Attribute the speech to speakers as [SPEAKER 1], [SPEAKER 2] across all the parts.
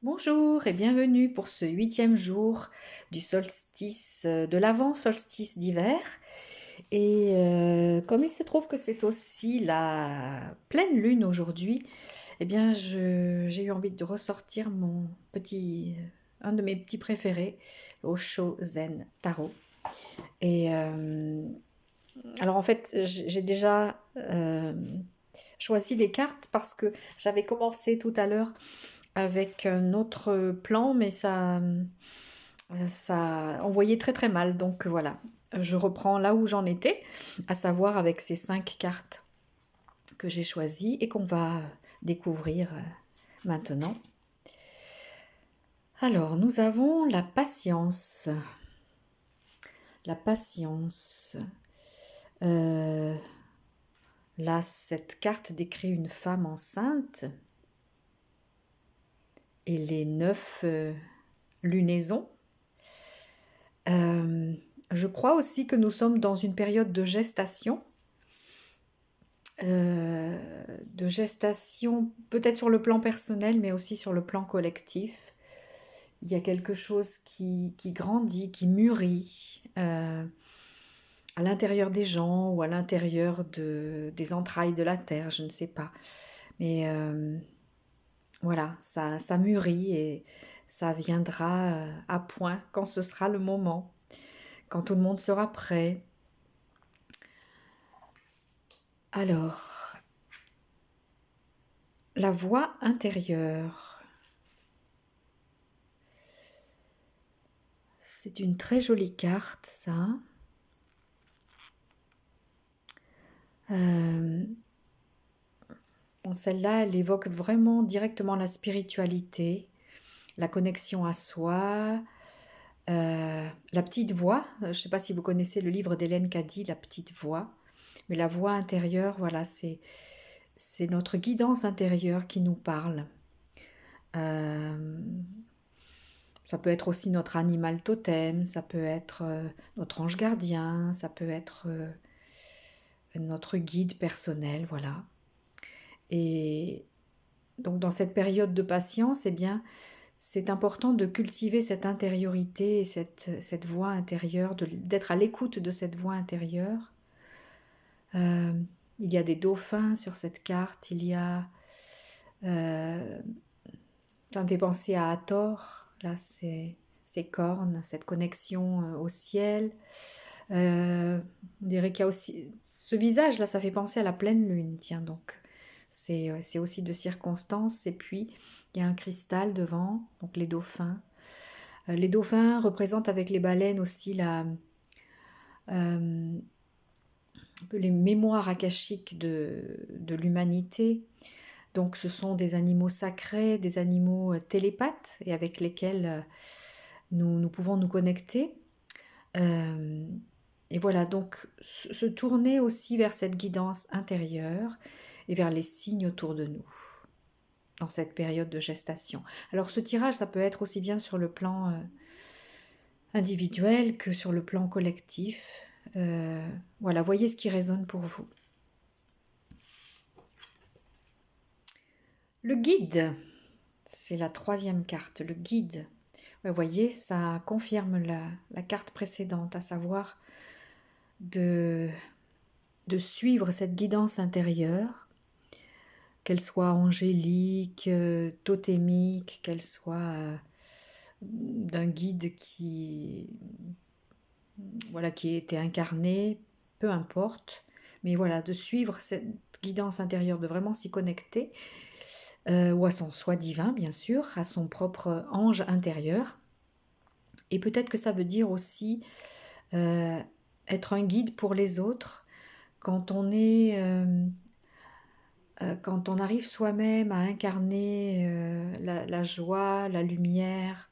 [SPEAKER 1] Bonjour et bienvenue pour ce 8e jour du solstice de l'avant-solstice d'hiver. Et comme il se trouve que c'est aussi la pleine lune aujourd'hui, eh bien j'ai eu envie de ressortir un de mes petits préférés, Osho Zen Tarot. Et alors en fait, j'ai déjà choisi les cartes parce que j'avais commencé tout à l'heure avec un autre plan, mais ça envoyait très très mal. Donc voilà, je reprends là où j'en étais, à savoir avec ces 5 cartes que j'ai choisies et qu'on va découvrir maintenant. Alors, nous avons la patience. La patience. Euh, Là, cette carte décrit une femme enceinte et les 9 lunaisons. Je crois aussi que nous sommes dans une période de gestation peut-être sur le plan personnel, mais aussi sur le plan collectif. Il y a quelque chose qui grandit, qui mûrit à l'intérieur des gens ou à l'intérieur des entrailles de la terre, je ne sais pas. Mais voilà, ça mûrit et ça viendra à point quand ce sera le moment, quand tout le monde sera prêt. Alors, la voix intérieure. C'est une très jolie carte, ça. Bon, celle-là, elle évoque vraiment directement la spiritualité, la connexion à soi, la petite voix. Je ne sais pas si vous connaissez le livre d'Hélène Caddy, La petite voix. Mais la voix intérieure, voilà, c'est notre guidance intérieure qui nous parle. Euh, Ça peut être aussi notre animal totem, ça peut être notre ange gardien, ça peut être notre guide personnel, voilà. Et donc dans cette période de patience, eh bien, c'est important de cultiver cette intériorité et cette voix intérieure, d'être à l'écoute de cette voix intérieure. Euh, il y a des dauphins sur cette carte, euh, ça me fait penser à Hathor, là ces cornes, cette connexion au ciel. On dirait qu'il y a aussi ce visage là, ça fait penser à la pleine lune, tiens donc. C'est aussi de circonstances. Et puis il y a un cristal devant, donc les dauphins. Les dauphins représentent avec les baleines aussi un peu les mémoires akashiques de l'humanité. Donc ce sont des animaux sacrés, des animaux télépathes et avec lesquels nous pouvons nous connecter. Et voilà, donc se tourner aussi vers cette guidance intérieure et vers les signes autour de nous dans cette période de gestation. Alors ce tirage, ça peut être aussi bien sur le plan individuel que sur le plan collectif. Voilà, voyez ce qui résonne pour vous. Le guide, c'est la 3e carte, le guide. Vous voyez, ça confirme la carte précédente, à savoir de suivre cette guidance intérieure, qu'elle soit angélique, totémique, qu'elle soit d'un guide voilà, qui a été incarné, peu importe. Mais voilà, de suivre cette guidance intérieure, de vraiment s'y connecter, ou à son soi divin, bien sûr, à son propre ange intérieur. Et peut-être que ça veut dire aussi être un guide pour les autres quand quand on arrive soi-même à incarner la joie, la lumière,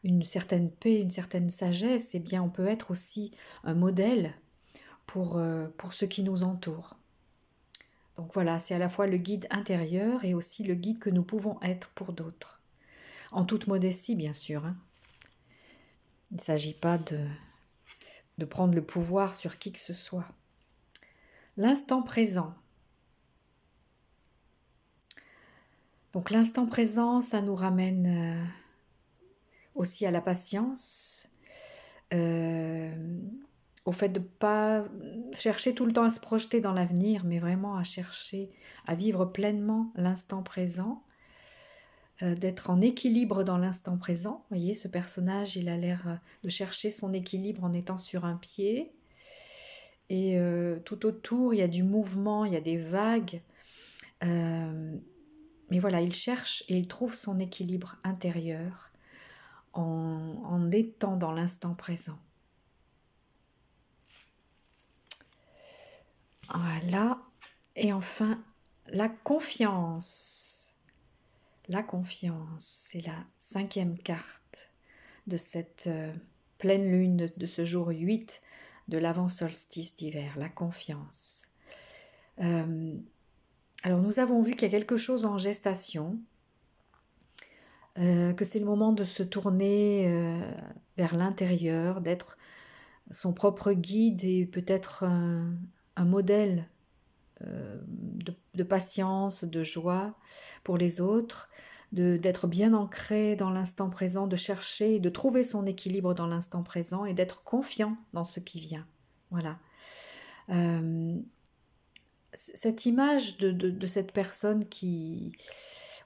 [SPEAKER 1] une certaine paix, une certaine sagesse, eh bien on peut être aussi un modèle pour ceux qui nous entourent. Donc voilà, c'est à la fois le guide intérieur et aussi le guide que nous pouvons être pour d'autres. En toute modestie, bien sûr. Hein. Il ne s'agit pas de prendre le pouvoir sur qui que ce soit. L'instant présent. Donc l'instant présent, ça nous ramène aussi à la patience, euh, au fait de ne pas chercher tout le temps à se projeter dans l'avenir, mais vraiment à chercher à vivre pleinement l'instant présent, d'être en équilibre dans l'instant présent. Vous voyez, ce personnage, il a l'air de chercher son équilibre en étant sur un pied. Et tout autour, il y a du mouvement, il y a des vagues. Mais voilà, il cherche et il trouve son équilibre intérieur en étant dans l'instant présent. Voilà. Et enfin, la confiance. La confiance, c'est la 5e carte de cette pleine lune, de ce jour 8 de l'avant-solstice d'hiver, la confiance. Alors nous avons vu qu'il y a quelque chose en gestation, que c'est le moment de se tourner vers l'intérieur, d'être son propre guide et peut-être un modèle de patience, de joie pour les autres, d'être bien ancré dans l'instant présent, de chercher, de trouver son équilibre dans l'instant présent et d'être confiant dans ce qui vient. Voilà. Cette image de cette personne qui,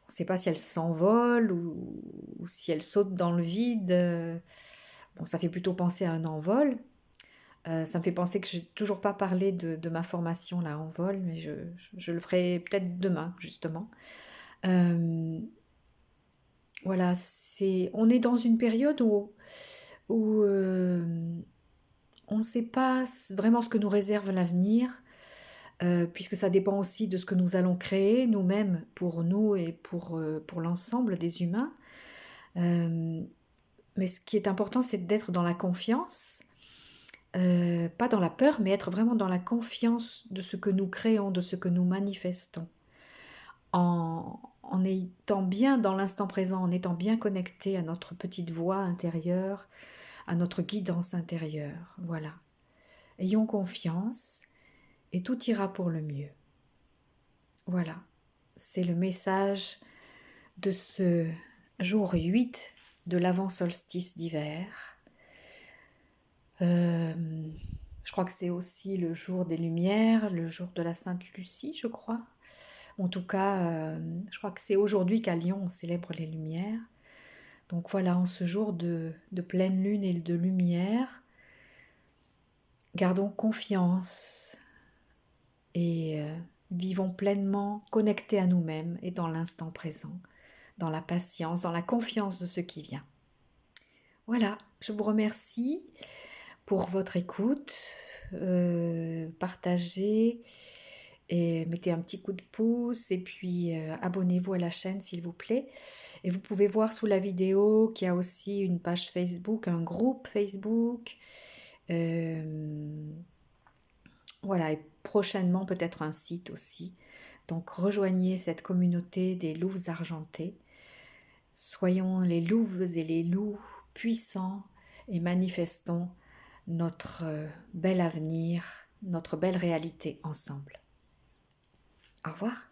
[SPEAKER 1] on ne sait pas si elle s'envole ou si elle saute dans le vide, bon, ça fait plutôt penser à un envol. Ça me fait penser que je n'ai toujours pas parlé de ma formation là en vol, mais je le ferai peut-être demain justement. Voilà, on est dans une période où on ne sait pas vraiment ce que nous réserve l'avenir, puisque ça dépend aussi de ce que nous allons créer nous-mêmes pour nous et pour l'ensemble des humains. Mais ce qui est important, c'est d'être dans la confiance. Pas dans la peur, mais être vraiment dans la confiance de ce que nous créons, de ce que nous manifestons. En étant bien dans l'instant présent, en étant bien connecté à notre petite voix intérieure, à notre guidance intérieure. Voilà. Ayons confiance et tout ira pour le mieux. Voilà. C'est le message de ce jour 8 de l'avant-solstice d'hiver. Je crois que c'est aussi le jour des Lumières, le jour de la Sainte Lucie, je crois. En tout cas, je crois que c'est aujourd'hui qu'à Lyon, on célèbre les Lumières. Donc voilà, en ce jour de pleine lune et de lumière, gardons confiance et vivons pleinement connectés à nous-mêmes et dans l'instant présent, dans la patience, dans la confiance de ce qui vient. Voilà, je vous remercie pour votre écoute, partagez et mettez un petit coup de pouce et puis abonnez-vous à la chaîne s'il vous plaît. Et vous pouvez voir sous la vidéo qu'il y a aussi une page Facebook, un groupe Facebook. Voilà, et prochainement peut-être un site aussi. Donc rejoignez cette communauté des louves argentés. Soyons les louves et les loups puissants et manifestons notre bel avenir, notre belle réalité ensemble. Au revoir.